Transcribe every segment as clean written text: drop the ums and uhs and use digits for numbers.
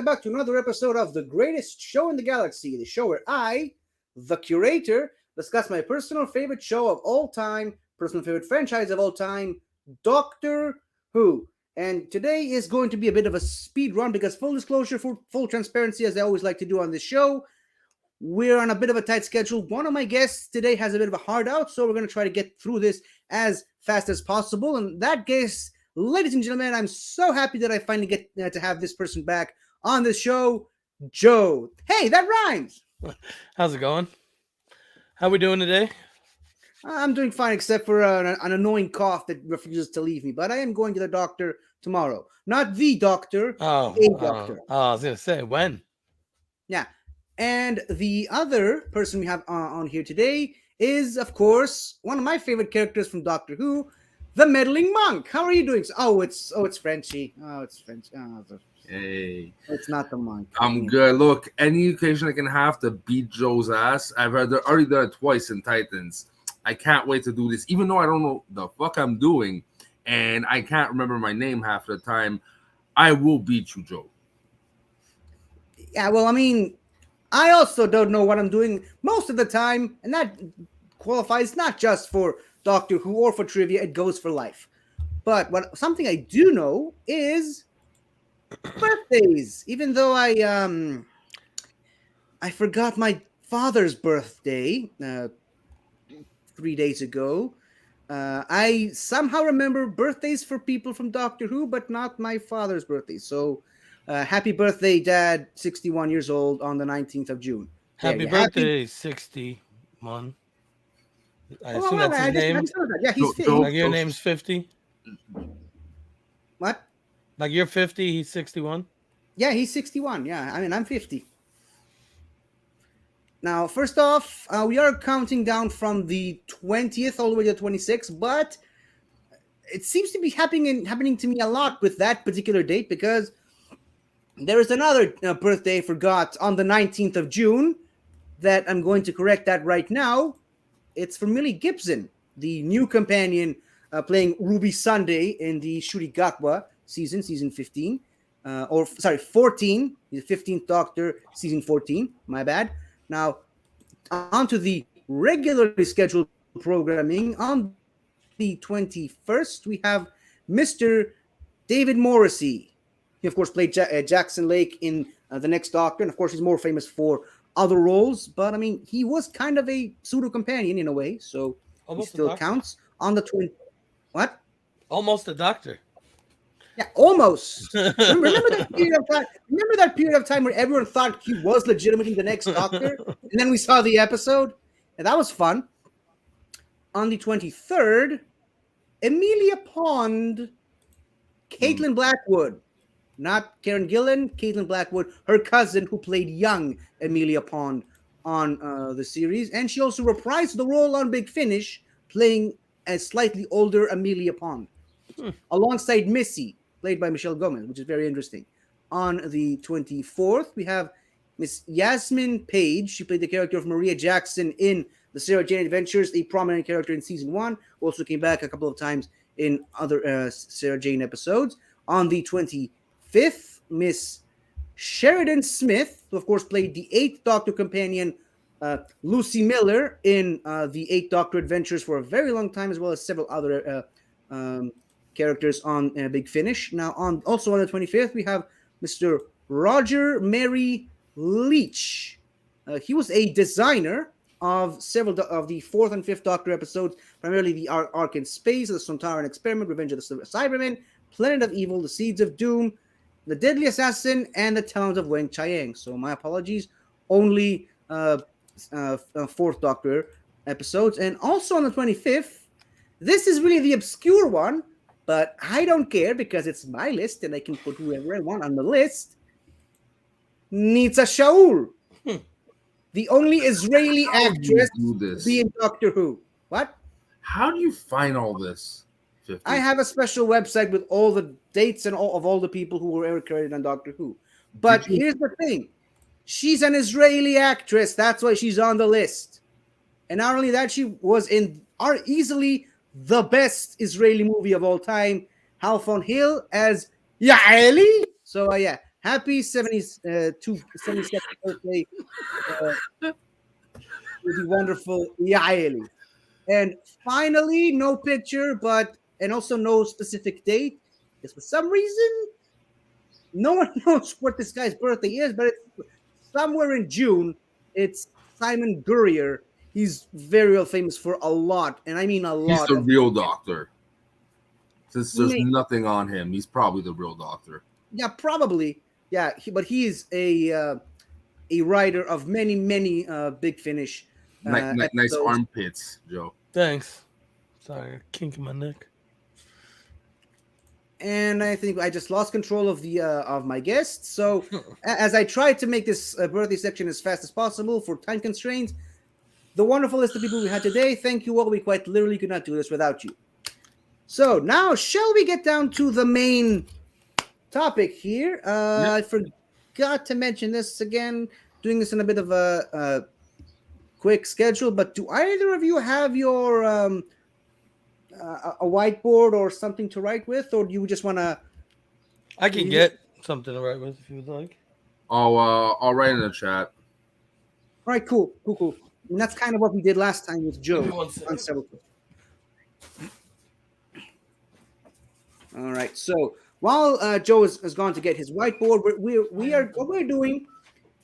welcome back to another episode of the greatest show in the galaxy, the show where I, the curator, discuss my personal favorite show of all time, personal favorite franchise of all time, Doctor Who. And today is going to be a bit of a speed run because, full disclosure, full transparency, as I always like to do on this show, we're on a bit of a tight schedule. One of my guests today has a bit of a hard out, so we're going to try to get through this as fast as possible. And that guest, ladies and gentlemen, I'm so happy that I finally get to have this person back on the show, Joe. Hey, that rhymes. How's it going? How we doing today? I'm doing fine, except for an annoying cough that refuses to leave me. But I am going to the doctor tomorrow. Not the doctor, a doctor. I was going to say, when? Yeah. And the other person we have on here today is, of course, one of my favorite characters from Doctor Who, the meddling monk. How are you doing? It's Frenchie. It's French. Hey, it's not the monk. I'm good. Look, any occasion I can have to beat Joe's ass, I've already done it twice in Titans. I can't wait to do this, even though I don't know the fuck I'm doing, and I can't remember my name half the time. I will beat you, Joe. Yeah, well, I mean, I also don't know what I'm doing most of the time, and that qualifies not just for Doctor Who or for trivia, it goes for life. But something I do know is birthdays. Even though I forgot my father's birthday 3 days ago, I somehow remember birthdays for people from Doctor Who, but not my father's birthday. So happy birthday, Dad, 61 years old on the 19th of June. Happy birthday, 61. I assume that's his name. Yeah, he's 50. Like your name's 50? What? Like you're 50, he's 61? Yeah, he's 61. Yeah, I mean, I'm 50. Now, first off, we are counting down from the 20th all the way to the 26th, but it seems to be happening to me a lot with that particular date because there is another birthday I forgot on the 19th of June that I'm going to correct that right now. It's for Millie Gibson, the new companion playing Ruby Sunday in the Shurigatwa season 15. 14. The 15th Doctor, season 14. My bad. Now, on to the regularly scheduled programming. On the 21st, we have Mr. David Morrissey. He, of course, played Jackson Lake in The Next Doctor, and, of course, he's more famous for other roles. But, I mean, he was kind of a pseudo-companion in a way, so Almost he still counts. On the 20th. What? Almost a doctor. Yeah, almost. Remember that period of time? Remember that period of time where everyone thought he was legitimately the next Doctor, and then we saw the episode, and that was fun. On the 23rd, Amelia Pond, Caitlin Blackwood, not Karen Gillan, Caitlin Blackwood, her cousin who played young Amelia Pond on the series, and she also reprised the role on Big Finish, playing a slightly older Amelia Pond, alongside Missy, played by Michelle Gomez, which is very interesting. On the 24th, we have Miss Yasmin Page. She played the character of Maria Jackson in the Sarah Jane Adventures, a prominent character in season 1. Also came back a couple of times in other Sarah Jane episodes. On the 25th, Miss Sheridan Smith, who of course played the 8th Doctor companion, Lucy Miller, in the 8th Doctor Adventures for a very long time, as well as several other characters on Big Finish. Now, also on the 25th, we have Mr. Roger Mary Leach. He was a designer of several of the 4th and 5th Doctor episodes, primarily the Ark in Space, the Sontaran Experiment, Revenge of the Cybermen, Planet of Evil, The Seeds of Doom, The Deadly Assassin, and The Talons of Wang Chiang. So my apologies, only 4th Doctor episodes. And also on the 25th, this is really the obscure one, but I don't care because it's my list and I can put whoever I want on the list. Nitsa Shaul, the only Israeli actress being Doctor Who. What? How do you find all this? 50? I have a special website with all the dates and all the people who were ever credited on Doctor Who. But here's the thing. She's an Israeli actress. That's why she's on the list. And not only that, she was in easily the best Israeli movie of all time, Half on Hill as Yaeli. So, yeah, Happy 72, 72nd birthday to the wonderful Yaeli. And finally, no picture, and also no specific date. Because for some reason, no one knows what this guy's birthday is, but it's somewhere in June. It's Simon Gurrier. He's very well famous for a lot, and I mean a He's lot the of. real doctor. Since there's Maybe. nothing on him, he's probably the real doctor. Yeah, probably. Yeah, but he is a writer of many, many Big Finish Nice episodes. armpits, Joe. Thanks. Sorry, kinking my neck. And I think I just lost control of my guests. So as I tried to make this birthday section as fast as possible for time constraints, the wonderful list of people we had today, thank you all. We quite literally could not do this without you. So now, shall we get down to the main topic here? I forgot to mention this again, doing this in a bit of a quick schedule, but do either of you have your a whiteboard or something to write with, or do you just want to? I can get something to write with if you would like. I'll write in the chat. All right, cool. And that's kind of what we did last time with Joe on several. All right, so while Joe has gone to get his whiteboard, what we're doing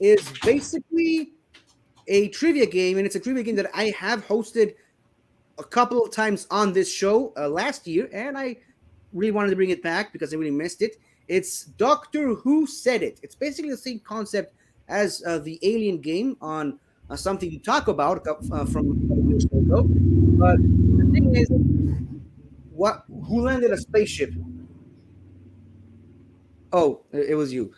is basically a trivia game, and it's a trivia game that I have hosted a couple of times on this show last year, and I really wanted to bring it back because I really missed it. It's Doctor Who Said It. It's basically the same concept as the Alien game on something you talk about from a couple years ago. But the thing is, who landed a spaceship? Oh, it was you.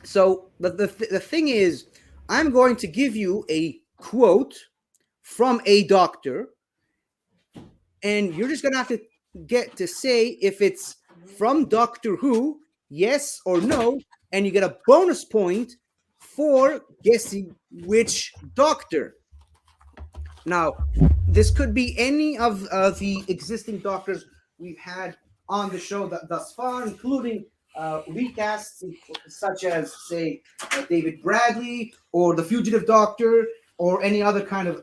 So the thing is, I'm going to give you a quote from a doctor, and you're just going to have to get to say if it's from Doctor Who, yes or no, and you get a bonus point for guessing which doctor. Now, this could be any of the existing doctors we've had on the show thus far, including recasts such as, say, David Bradley or the Fugitive Doctor or any other kind of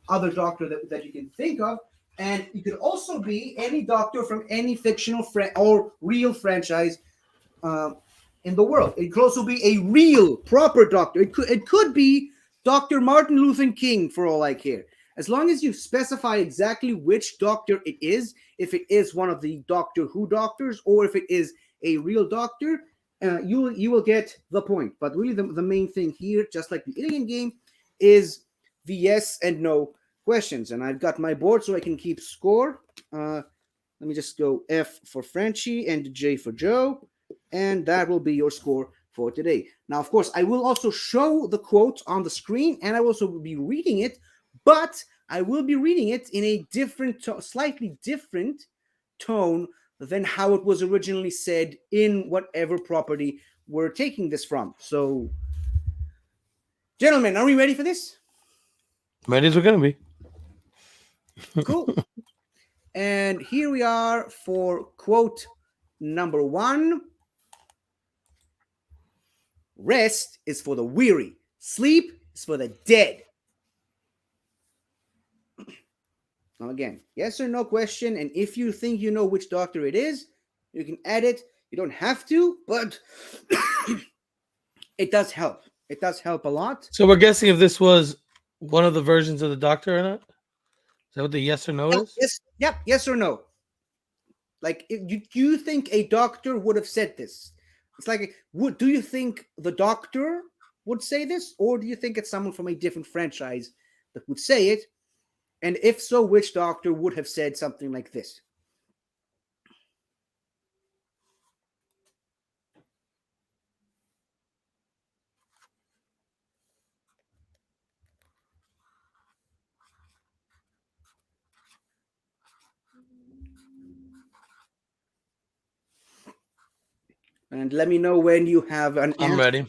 other doctor that you can think of. And it could also be any doctor from any fictional or real franchise in the world. It could also be a real, proper doctor. It could be Dr. Martin Luther King, for all I care. As long as you specify exactly which doctor it is, if it is one of the Doctor Who doctors or if it is a real doctor, you will get the point. But really the main thing here, just like the Alien game, is the yes and no questions. And I've got my board so I can keep score. Let me just go F for Frenchie and J for Joe. And that will be your score for today. Now, of course, I will also show the quote on the screen, and I will also be reading it, but I will be reading it in a slightly different tone than how it was originally said in whatever property we're taking this from. So, gentlemen, are we ready for this? Ready as we're going to be. Cool. And here we are for quote number 1. Rest is for the weary. Sleep is for the dead. Now again, yes or no question. And if you think you know which doctor it is, you can add it. You don't have to, but it does help. It does help a lot. So we're guessing if this was one of the versions of the Doctor or not? Is that what the yes or no is? Yes. Yep. Yes or no. Like, do you think a doctor would have said this? It's like, do you think the doctor would say this? Or do you think it's someone from a different franchise that would say it? And if so, which doctor would have said something like this? And let me know when you have an answer. I'm ready.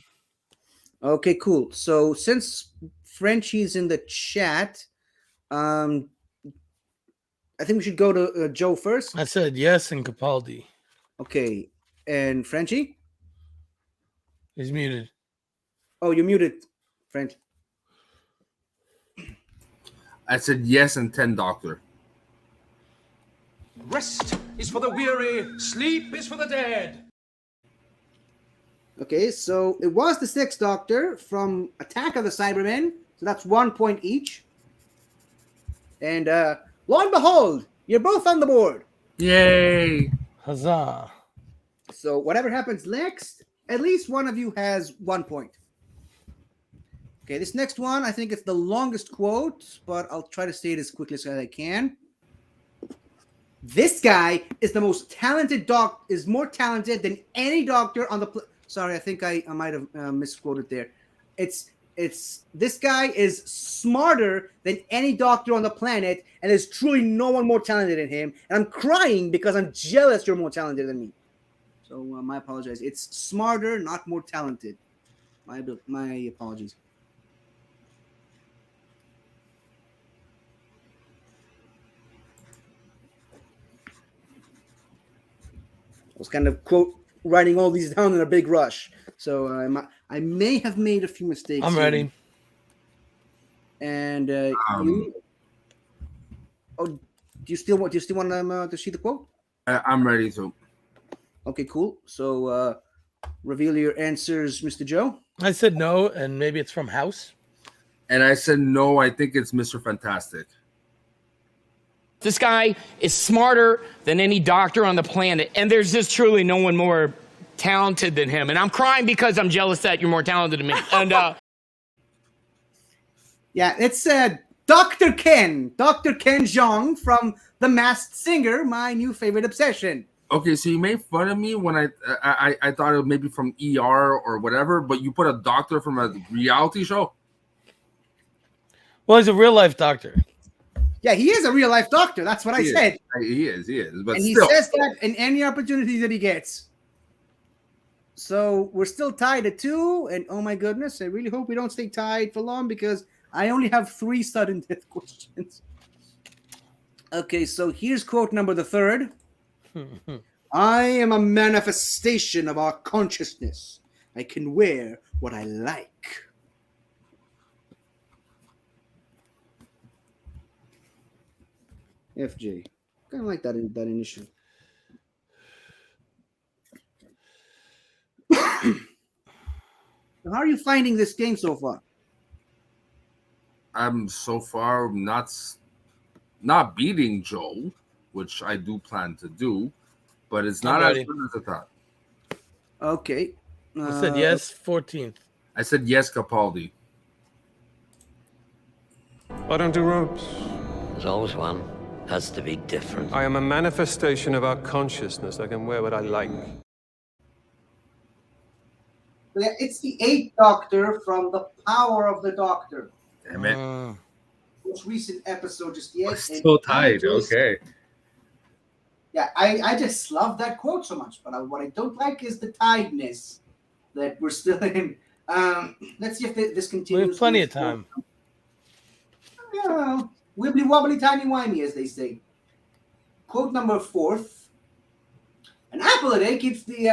Okay, cool. So since Frenchie's in the chat, I think we should go to Joe first. I said yes and Capaldi. Okay, and Frenchie? He's muted. Oh, you're muted, friend. I said yes and 10, Doctor. Rest is for the weary, sleep is for the dead. Okay, so it was the Sixth Doctor from Attack of the Cybermen. So that's 1 point each. And lo and behold, you're both on the board. Yay! Huzzah. So whatever happens next, at least one of you has 1 point. Okay, this next one, I think it's the longest quote, but I'll try to say it as quickly as I can. This guy is the most talented is more talented than any doctor on the Sorry, I think I might have misquoted there. It's this guy is smarter than any doctor on the planet, and there's truly no one more talented than him. And I'm crying because I'm jealous you're more talented than me. So my apologies. It's smarter, not more talented. My apologies. I was kind of writing all these down in a big rush, so I may have made a few mistakes. I'm ready. And you? Oh, do you still want to see the quote? I'm ready to. Okay, cool. So reveal your answers, Mr. Joe. I said no, and maybe it's from House. And I said no. I think it's Mr. Fantastic. This guy is smarter than any doctor on the planet, and there's just truly no one more talented than him. And I'm crying because I'm jealous that you're more talented than me. And yeah, it's Dr. Ken Jeong from The Masked Singer, my new favorite obsession. Okay, so you made fun of me when I thought it was maybe from ER or whatever, but you put a doctor from a reality show. Well, he's a real life doctor. Yeah, he is a real life doctor. That's what I said. He is. But and still. He says that in any opportunity that he gets. So we're still tied at 2. And oh my goodness, I really hope we don't stay tied for long because I only have 3 sudden death questions. Okay, so here's quote number the 3rd. I am a manifestation of our consciousness. I can wear what I like. FJ. Kind of like that initial. How are you finding this game so far? I'm so far not beating Joe, which I do plan to do, but it's not as good as I thought. Okay. I said yes, 14th. I said yes, Capaldi. I don't do ropes. There's always one. That's the big difference. I am a manifestation of our consciousness. I can wear what I like. Yeah, it's the 8th Doctor from The Power of the Doctor. Damn it. Most recent episode just yet. Still tied. Okay. Yeah, I just love that quote so much. But what I don't like is the tiedness that we're still in. Let's see if this continues. We have plenty of time. Yeah, wibbly wobbly, tiny wimey, as they say. Quote number 4th. An apple a day keeps the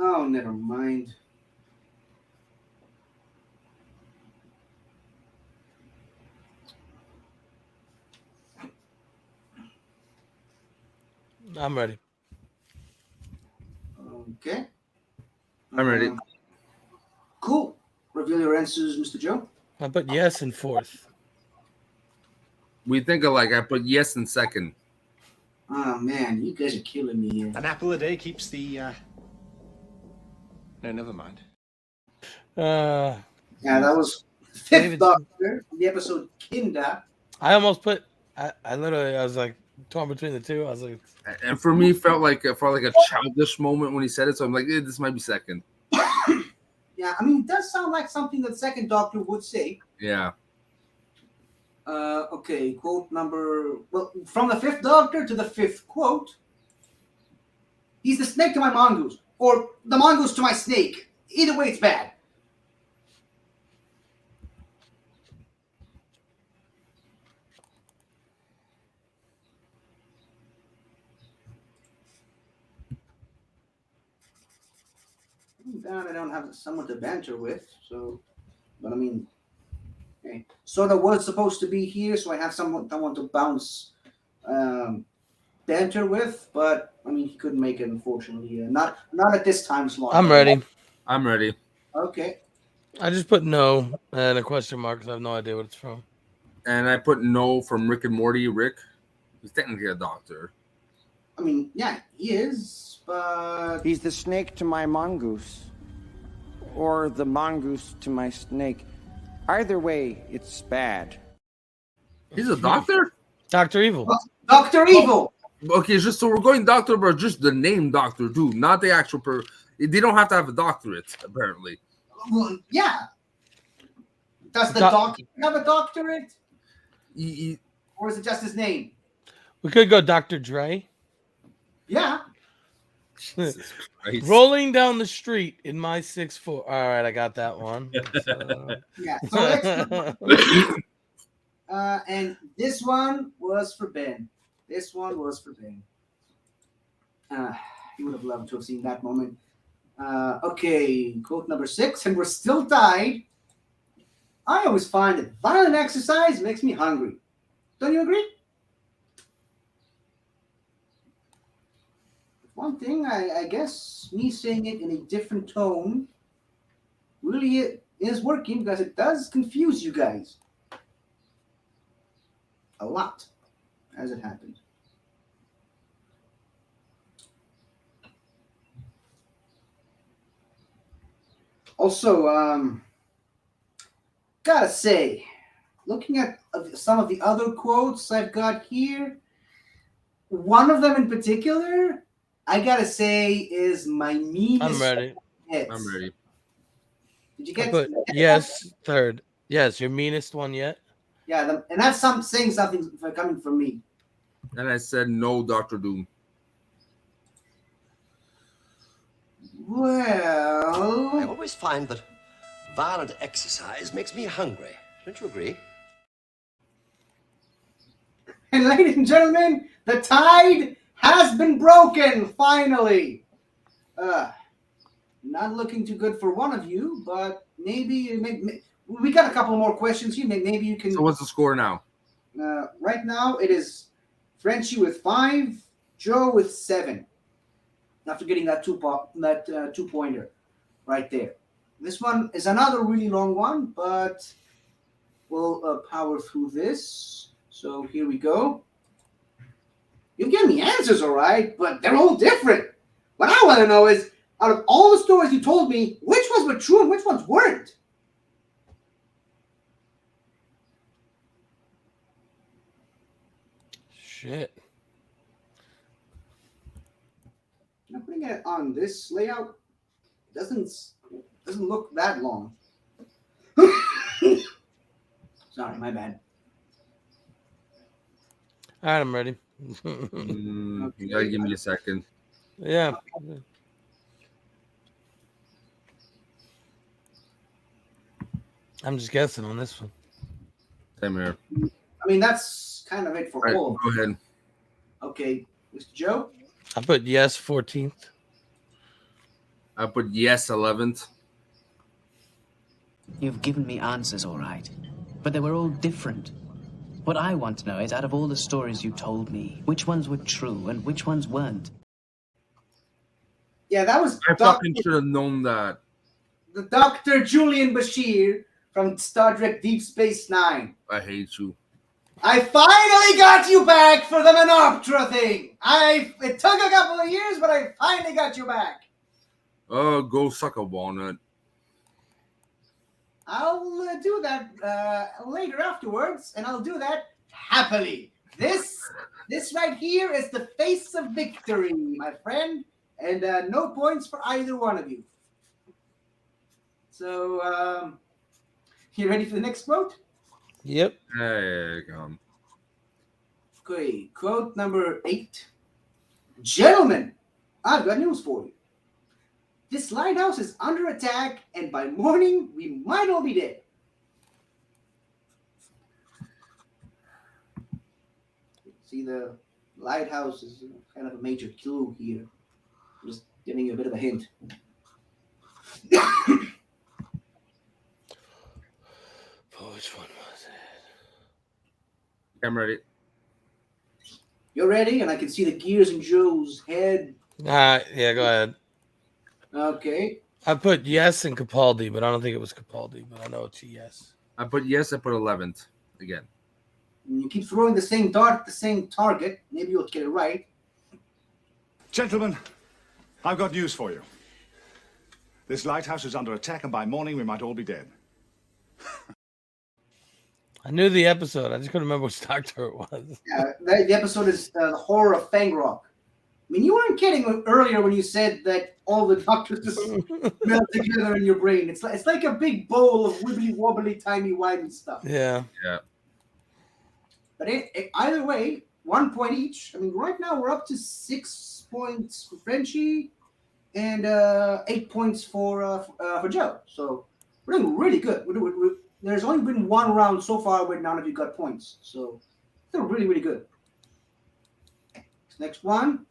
Oh, never mind. I'm ready. Okay. I'm ready. Cool. Reveal your answers, Mr. Joe. I put yes in 4th. We think alike. I put yes in 2nd. Oh, man. You guys are killing me here. An apple a day keeps the... No, never mind. Yeah, that was 5th Doctor, the episode Kinda. I almost put... I literally, I was like, torn between the two. I was like... And for me, it felt like a childish moment when he said it, so I'm like, this might be 2nd. Yeah, I mean, it does sound like something that 2nd Doctor would say. Yeah. Okay, quote number... Well, from the 5th Doctor to the 5th quote. He's the snake to my mongoose. Or the mongoose to my snake. Either way, it's bad. Then I don't have someone to banter with, so. But I mean, okay. Sort of was supposed to be here, so I have someone to bounce banter with. But I mean, he couldn't make it, unfortunately. Not at this time slot. I'm ready. I'm ready. Okay. I just put no and a question mark because I have no idea what it's from. And I put no from Rick and Morty. Rick, he's technically a doctor. I mean, yeah, he is, but He's the snake to my mongoose. Or the mongoose to my snake. Either way, it's bad. He's a doctor? Dr. Evil. Dr. Evil. Okay, just so we're going doctor, but just the name doctor, dude, not the actual They don't have to have a doctorate, apparently. Well, yeah. Does the doctor have a doctorate? Or is it just his name? We could go Dr. Dre. Yeah. Rolling down the street in my 6'4". All right, I got that one. Yeah. So let's and this one was for Ben. This one was for Ben. He would have loved to have seen that moment. Okay, quote number 6, and we're still tied. I always find that violent exercise makes me hungry. Don't you agree? One thing, I guess me saying it in a different tone really is working because it does confuse you guys. A lot, as it happened. Also, gotta say, looking at some of the other quotes I've got here, one of them in particular, I gotta say, is my meanest. I'm ready. Hits. I'm ready. Did you get? Yes, third. Yes, your meanest one yet? Yeah, and that's saying something coming from me. And I said no, Dr. Doom. Well, I always find that violent exercise makes me hungry. Don't you agree? and ladies and gentlemen, the tide has been broken finally. Not looking too good for one of you, but maybe we got a couple more questions here. Maybe you can. So what's the score now? Right now it is Frenchie with 5, Joe with 7. After getting that two-pointer right there. This one is another really long one, but we'll power through this. So here we go. You've given me answers, all right, but they're all different. What I want to know is, out of all the stories you told me, which ones were true and which ones weren't? Shit. Now putting it on this layout doesn't look that long. Sorry, my bad. All right, I'm ready. You gotta give me a second. Yeah. I'm just guessing on this one. Same here. I mean, that's kind of it for All right, all. go ahead. Okay, Mr. Joe? I put yes 14th. I put yes 11th. You've given me answers, all right, but they were all different. What I want to know is, out of all the stories you told me, which ones were true and which ones weren't? Yeah, that was I fucking should have known that. The Dr. Julian Bashir from Star Trek Deep Space Nine. I hate you. I finally got you back for the Menoptera thing. It took a couple of years, but I finally got you back. Oh, go suck a walnut. I'll do that later afterwards, and I'll do that happily. This right here is the face of victory, my friend, and no points for either one of you. So, you ready for the next quote? Yep. There you go. Okay, quote number 8. Gentlemen, I've got news for you. This lighthouse is under attack, and by morning, we might all be dead. See, the lighthouse is kind of a major clue here. I'm just giving you a bit of a hint. I'm ready. You're ready, and I can see the gears in Joe's head. Yeah, go ahead. Okay. I put yes in Capaldi, but I don't think it was Capaldi, but I know it's a yes. I put yes. I put 11th again. And you keep throwing the same dart at the same target. Maybe you'll get it right. Gentlemen, I've got news for you. This lighthouse is under attack, and by morning we might all be dead. I knew the episode. I just couldn't remember which doctor it was. Yeah, the episode is The Horror of Fangrock. I mean, you weren't kidding earlier when you said that all the doctors just melt together in your brain. It's like a big bowl of wibbly wobbly, timey wimey stuff. Yeah. Yeah. But either way, 1 point each. I mean, right now we're up to 6 points for Frenchie and 8 points for Joe. So we're doing really good. There's only been one round so far where none of you got points. So they're really, really good. Next one.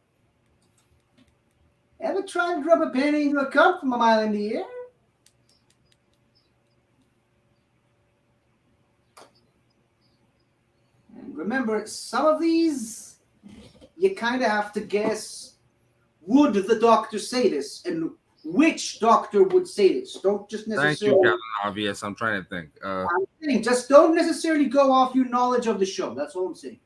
Ever tried to drop a penny into a cup from a mile in the air? And remember, some of these, you kind of have to guess, would the doctor say this? And which doctor would say this? Don't just necessarily... Thank you, Captain Obvious. I'm trying to think. I'm saying, just don't necessarily go off your knowledge of the show. That's all I'm saying.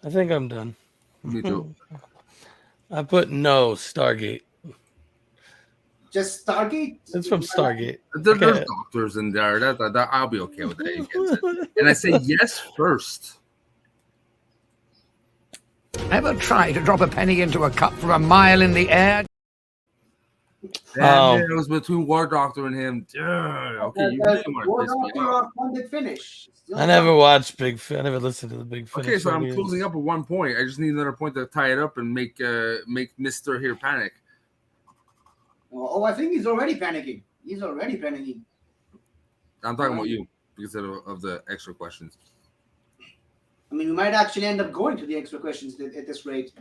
I think I'm done. Me too. I put no, Stargate. Just Stargate? It's from Stargate. There's doctors in there. That I'll be okay with that. And I say yes first. Ever try to drop a penny into a cup from a mile in the air? Damn, it was between War Doctor and him. Okay, you really want to piss me off. Finish. I never watched Big Finish. I never listened to the Big Finish. Okay, so I'm closing up at 1 point. I just need another point to tie it up and make Mr. here panic. Oh, I think he's already panicking. I'm talking about you because of the extra questions. I mean, we might actually end up going to the extra questions at this rate.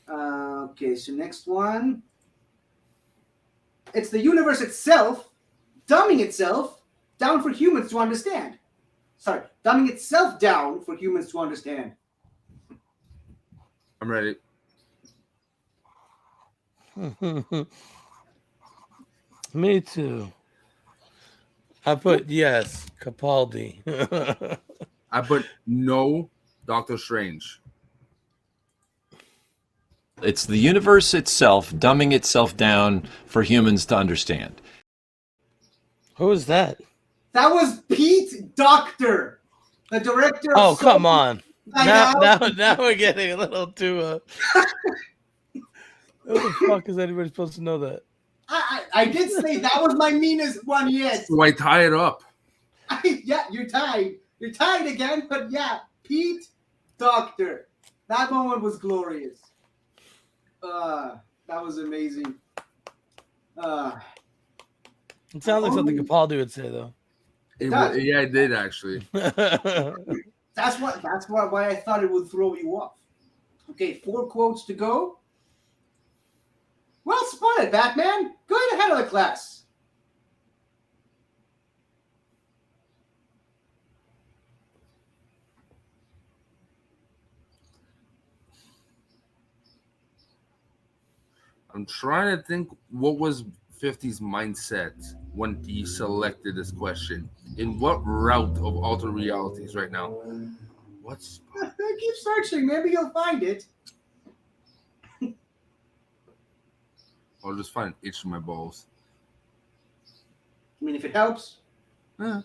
Okay, so next one. It's the universe itself dumbing itself down for humans to understand. Sorry, dumbing itself down for humans to understand. I'm ready. Me too. I put yes, Capaldi. I put no, Doctor Strange. It's the universe itself dumbing itself down for humans to understand. Who is that? That was Pete Docter, the director of... Oh, come on. Now we're getting a little too... How the fuck is anybody supposed to know that? I did say that was my meanest one yet. So I tie it up. Yeah, you're tied. You're tied again, but yeah, Pete Docter. That moment was glorious. That was amazing. It sounds like something Capaldi would say, though. Yeah, it did actually. That's why I thought it would throw you off. Okay, 4 quotes to go. Well spotted, Batman. Go ahead of the class. I'm trying to think what was 50's mindset when he selected this question. In what route of alternate realities right now? What's... Keep searching. Maybe you'll find it. I'll just find an itch in my balls. I mean, if it helps. Yeah.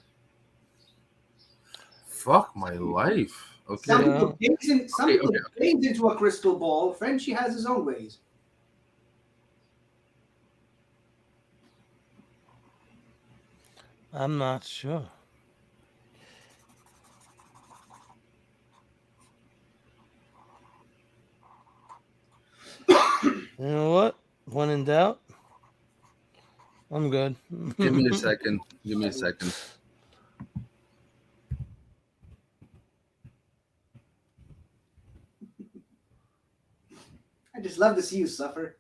Fuck my life. Okay. Some people gaze into a crystal ball. Frenchie has his own ways. I'm not sure. You know what? When in doubt, I'm good. Give me a second. Give me a second. I just love to see you suffer.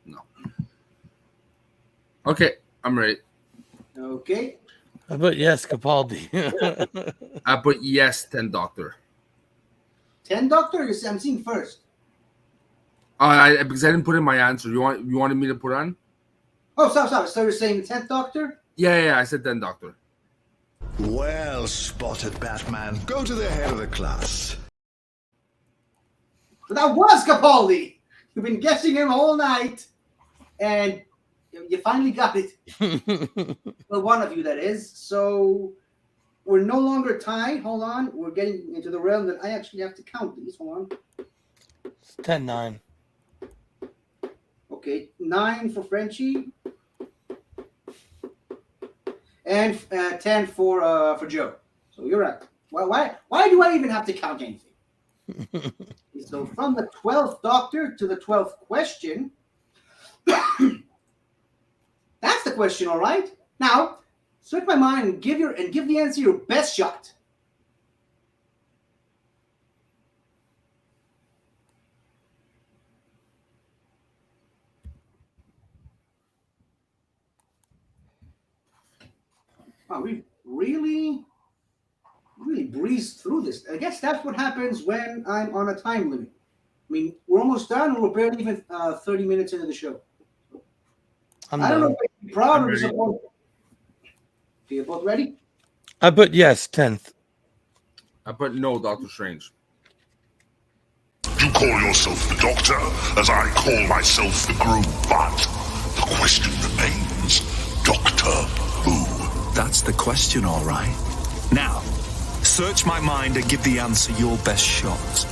No. Okay, I'm ready. Okay. I put yes, Capaldi. I put yes, 10 Doctor. 10 Doctor? I'm seeing first. Because I didn't put in my answer. You wanted me to put on? Oh, sorry. So you're saying 10th Doctor? Yeah, I said 10 Doctor. Well spotted, Batman. Go to the head of the class. So that was Capaldi. You've been guessing him all night, and you finally got it. Well, one of you, that is. So we're no longer tied. Hold on. We're getting into the realm that I actually have to count these. Hold on. It's 10-9. Okay, 9 for Frenchie, and 10 for Joe. So you're right. Why do I even have to count anything? So from the 12th Doctor to the 12th question. That's the question, all right. Now, switch my mind and give the answer your best shot. Wow, we really breezed through this. I guess that's what happens when I'm on a time limit. I mean, we're almost done. We're barely even 30 minutes into the show. I don't know if I should be proud or disappointed. Okay, you both ready? I put yes, 10th. I put no, Doctor Strange. You call yourself the Doctor, as I call myself the Groom, but the question remains, Doctor Who? That's the question, all right. Now, search my mind and give the answer your best shot.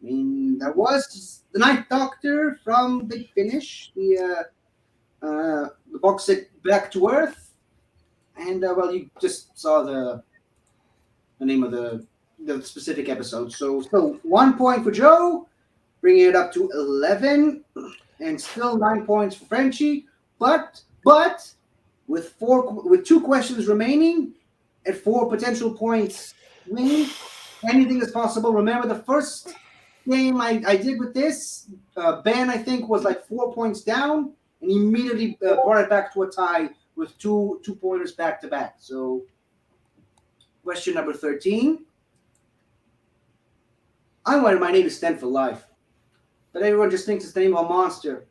I mean, that was the Ninth Doctor from Big Finish, the box set Back to Earth, and well, you just saw the name of the specific episode. So 1 point for Joe, bringing it up to 11, and still 9 points for Frenchie. But with 2 questions remaining, at 4 potential points winning, anything is possible. Remember the first game I did with this, Ben, I think, was like 4 points down, and immediately brought it back to a tie with two pointers back to back. So question number 13. I'm worried my name is Sten for life, but everyone just thinks it's the name of a monster,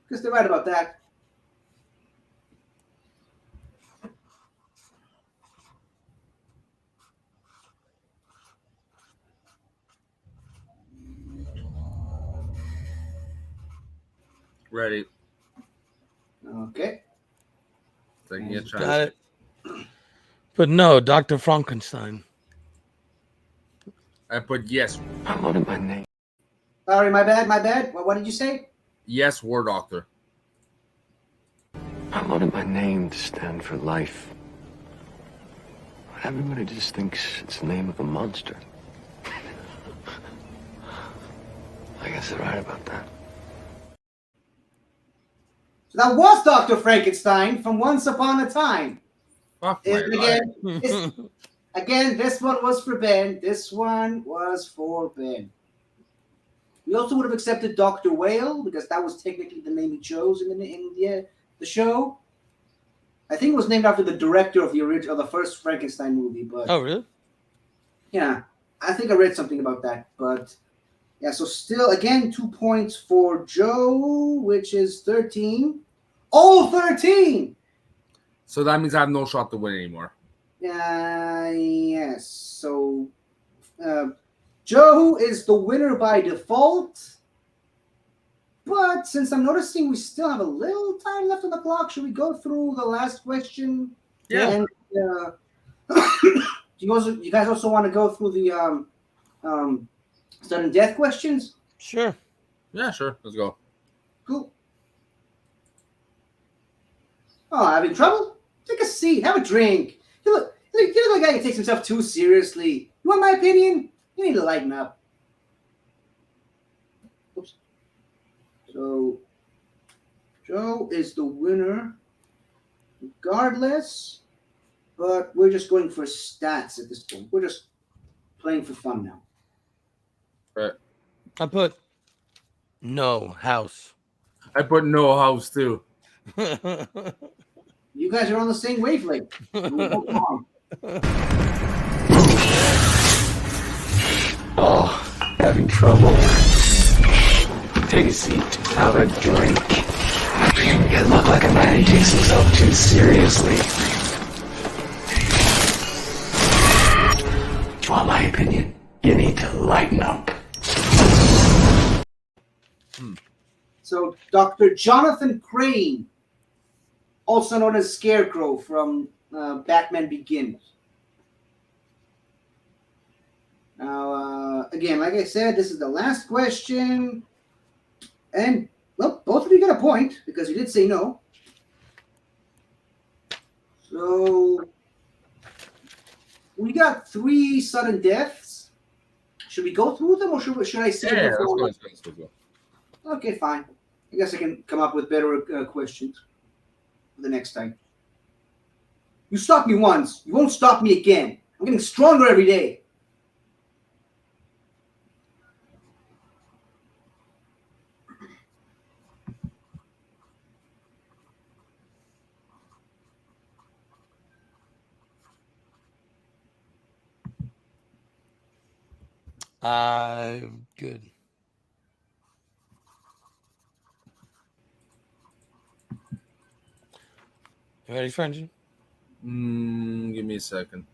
because they're right about that. Ready. Okay. Taking a chance. Got it. But no, Dr. Frankenstein. I put yes. I wanted my name. Sorry, my bad. What did you say? Yes, War Doctor. I wanted my name to stand for life. But everybody just thinks it's the name of a monster. I guess they're right about that. So that was Dr. Frankenstein from Once Upon a Time. Again, this one was for Ben. This one was for Ben. We also would have accepted Dr. Whale, because that was technically the name he chose in the show. I think it was named after the director of the first Frankenstein movie. But oh, really? Yeah, I think I read something about that. But yeah, so still, again, 2 points for Joe, which is 13. Oh, 13! So that means I have no shot to win anymore. Yes. So Joe is the winner by default. But since I'm noticing we still have a little time left on the clock, should we go through the last question? Yeah. And you guys also want to go through the sudden death questions? Sure. Yeah, sure. Let's go. Cool. Oh, having trouble? Take a seat. Have a drink. You look like a guy who takes himself too seriously. You want my opinion? You need to lighten up. Oops. So, Joe is the winner, regardless. But we're just going for stats at this point. We're just playing for fun now. Right. I put no house. I put no house too. You guys are on the same wavelength. Oh, having trouble. Take a seat. Have a drink. You look like a man who takes himself too seriously. Do you want my opinion? You need to lighten up. So, Dr. Jonathan Crane, also known as Scarecrow from Batman Begins. Now, again, like I said, this is the last question. And, well, both of you get a point because you did say no. So, we got 3 sudden deaths. Should we go through them or should I say Yeah, before? let's go. Okay, fine. I guess I can come up with better questions for the next time. You stopped me once. You won't stop me again. I'm getting stronger every day. I'm good. You ready, Frenchie? Give me a second.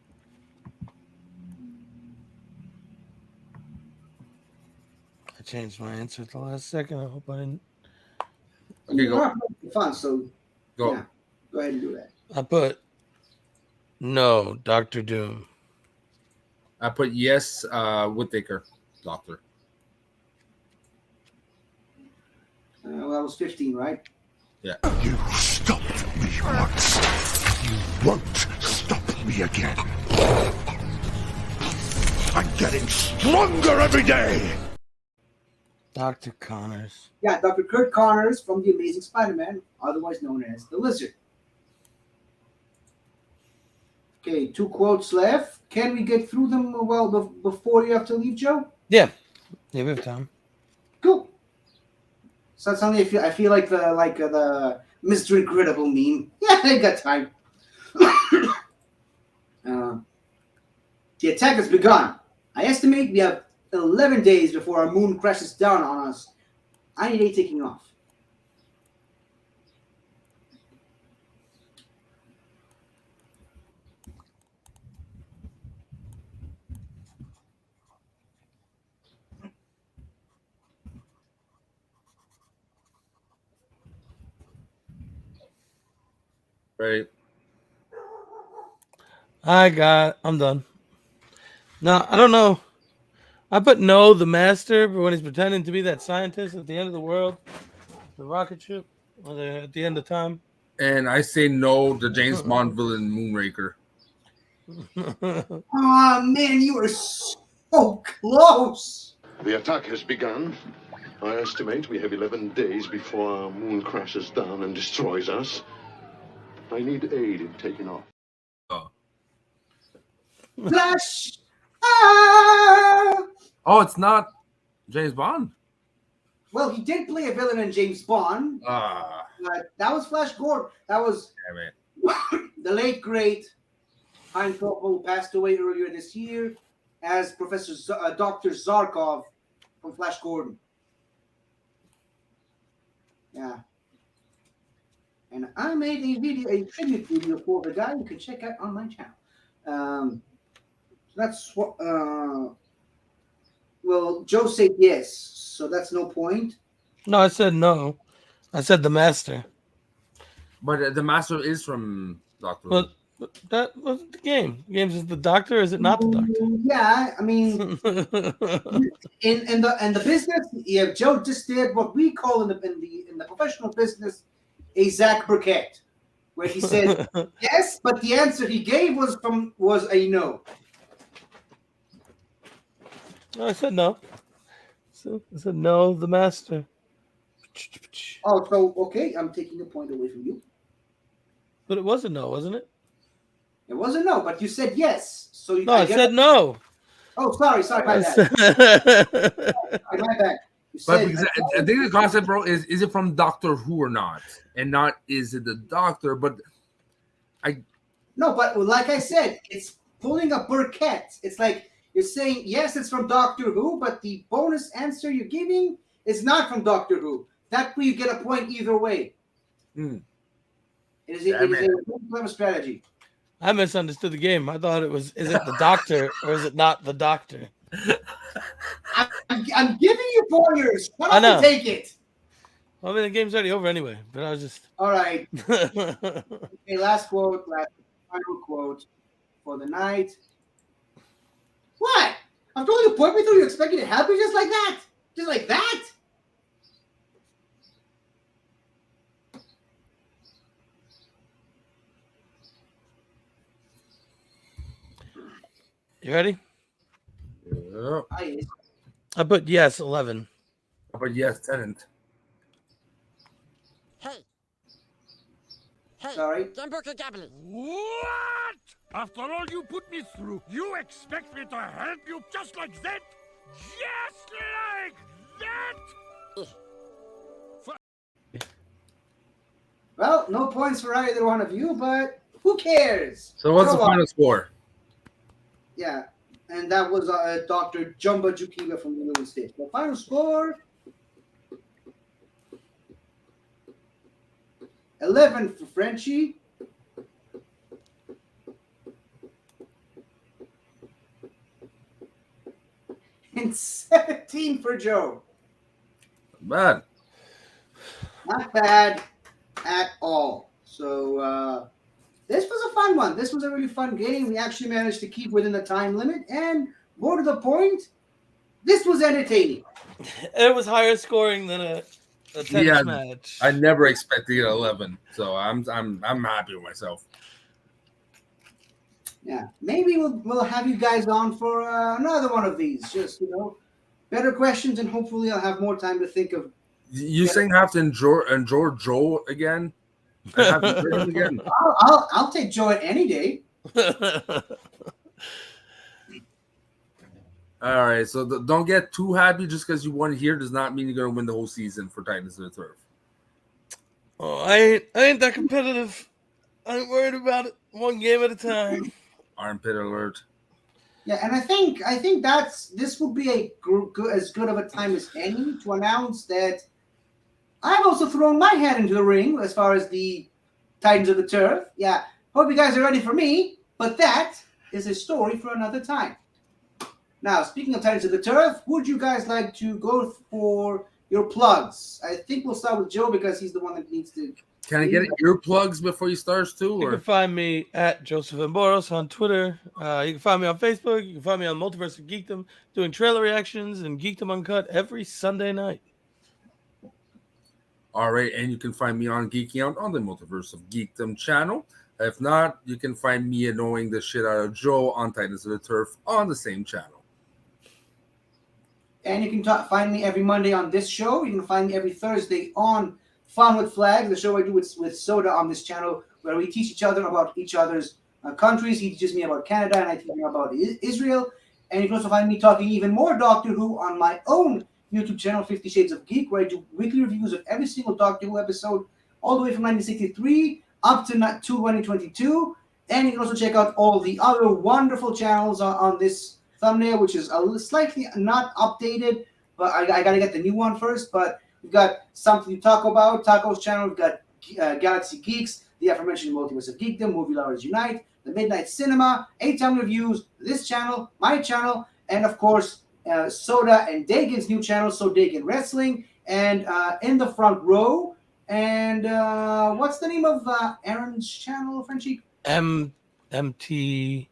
I changed my answer at the last second. I hope I didn't. Okay, go. Fun, so Go. Yeah, go ahead and do that. I put no, Dr. Doom. I put yes, Whittaker, Doctor. Well, that was 15, right? Yeah. You stopped me once. You won't stop me again. I'm getting stronger every day. Dr. Connors. Yeah, Dr. Kurt Connors from The Amazing Spider-Man, otherwise known as the Lizard. Okay, 2 quotes left. Can we get through them before you have to leave, Joe? Yeah, we have time. Cool. So that's something I feel like the Mr. Incredible meme. Yeah, I got time. The attack has begun. I estimate we have 11 days before our moon crashes down on us. I need a taking off. Right. I'm done. No, I don't know. I put no, the master, but when he's pretending to be that scientist at the end of the world, the rocket ship, or at the end of time. And I say no, the James Bond villain Moonraker. Oh man, you are so close. The attack has begun. I estimate we have 11 days before our moon crashes down and destroys us. I need aid in taking off. Oh. Flash! Ah! Oh, it's not James Bond. Well, he did play a villain in James Bond. But that was Flash Gordon. That was the late, great Hein Koppel, who passed away earlier this year as Dr. Zarkov from Flash Gordon. Yeah. And I made a tribute video for the guy you can check out on my channel. That's what. Well, Joe said yes, so that's no point. No, I said no. I said the master. But the master is from Doctor Well, Who. But that wasn't the game. The game is the doctor, or is it not the doctor? Yeah, I mean, in the business, yeah, Joe just did what we call in the professional business a Zach Burkett, where he said yes, but the answer he gave was a no. I said no. So I said no, the master. Oh, so okay, I'm taking a point away from you. But it was a no, wasn't it? It was a no, but you said yes. So No, I said no. Oh, sorry, my bad. My bad. But because I think the concept, bro, is it from Doctor Who or not? And not is it the doctor, but No, but like I said, it's pulling a Burkett. It's like you're saying, yes, it's from Doctor Who, but the bonus answer you're giving is not from Doctor Who. That way you get a point either way. It is a clever strategy. I misunderstood the game. I thought it was, is it the doctor or is it not the doctor? I'm giving you pointers. Shut I up know. and take it. Well, I mean, the game's already over anyway, but I was just... All right. Okay, last final quote for the night. What? I'm throwing you a point me through. You expect me to help you just like that? Just like that? You ready? Yeah. I put yes, 11. I put yes, tenant. Hey, sorry. What? After all you put me through, you expect me to help you just like that? Just like that? Well, no points for either one of you, but who cares? So what's the final score? Yeah, and that was Dr. Jumba Jukiva from the United States. The final score: 11 for Frenchie, and 17 for Joe. Bad. Not bad at all. So this was a fun one. This was a really fun game. We actually managed to keep within the time limit, and more to the point, this was entertaining. It was higher scoring than a tennis match. I never expected to get 11, so I'm happy with myself. Yeah, maybe we'll have you guys on for another one of these. Just better questions, and hopefully I'll have more time to think of. You saying I have to enjoy Joe again? I have to enjoy him again. I'll take Joe at any day. All right, so don't get too happy just because you won here does not mean you're gonna win the whole season for Titans of the Turf. Oh, I ain't that competitive. I ain't worried about it. One game at a time. Armpit alert. Yeah, and I think this will be as good of a time as any to announce that I've also thrown my hat into the ring as far as the Titans of the Turf. Yeah, hope you guys are ready for me, but that is a story for another time. Now, speaking of Titans of the Turf, would you guys like to go for your plugs? I think we'll start with Joe because he's the one that needs to. Can I get earplugs before you start too? You can find me at Joseph Emboros on Twitter. You can find me on Facebook. You can find me on Multiverse of Geekdom doing trailer reactions and Geekdom Uncut every Sunday night. All right, and you can find me on Geeking Out on the Multiverse of Geekdom channel. If not, you can find me annoying the shit out of Joe on Titans of the Turf on the same channel. And you can find me every Monday on this show. You can find me every Thursday on Fun with Flags, the show I do with Soda on this channel, where we teach each other about each other's countries. He teaches me about Canada, and I teach him about Israel. And you can also find me talking even more Doctor Who on my own YouTube channel, 50 Shades of Geek, where I do weekly reviews of every single Doctor Who episode, all the way from 1963 up to 2022. And you can also check out all the other wonderful channels on this thumbnail, which is slightly not updated, but I got to get the new one first. But we've got Something to Talk About, Taco's channel. We've got Galaxy Geeks, the aforementioned Multiverse of Geekdom, Movie Lovers Unite, The Midnight Cinema, 8-Time Reviews, this channel, my channel, and of course, Soda and Dagan's new channel, So Dagan Wrestling, and In the Front Row. And what's the name of Aaron's channel, Frenchie? MT.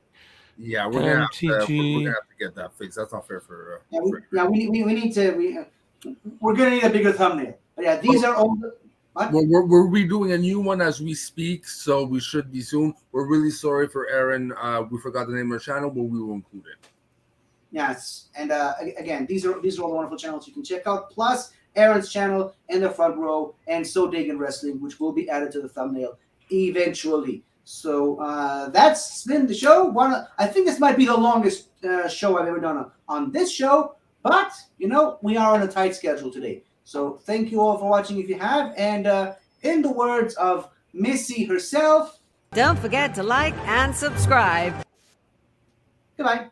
Yeah, we're gonna have MTG. to get that fixed. That's not fair for. We need to. We're gonna need a bigger thumbnail. But yeah, these are all. Well, we're redoing a new one as we speak, so we should be soon. We're really sorry for Aaron. We forgot the name of our channel, but we will include it. Yes, and again, these are all the wonderful channels you can check out. Plus Aaron's channel in the front row, and So Diggin' Wrestling, which will be added to the thumbnail eventually. So that's been the show. I think this might be the longest show I've ever done on this show, but you know we are on a tight schedule today. So thank you all for watching if you have, and in the words of Missy herself, don't forget to like and subscribe. Goodbye.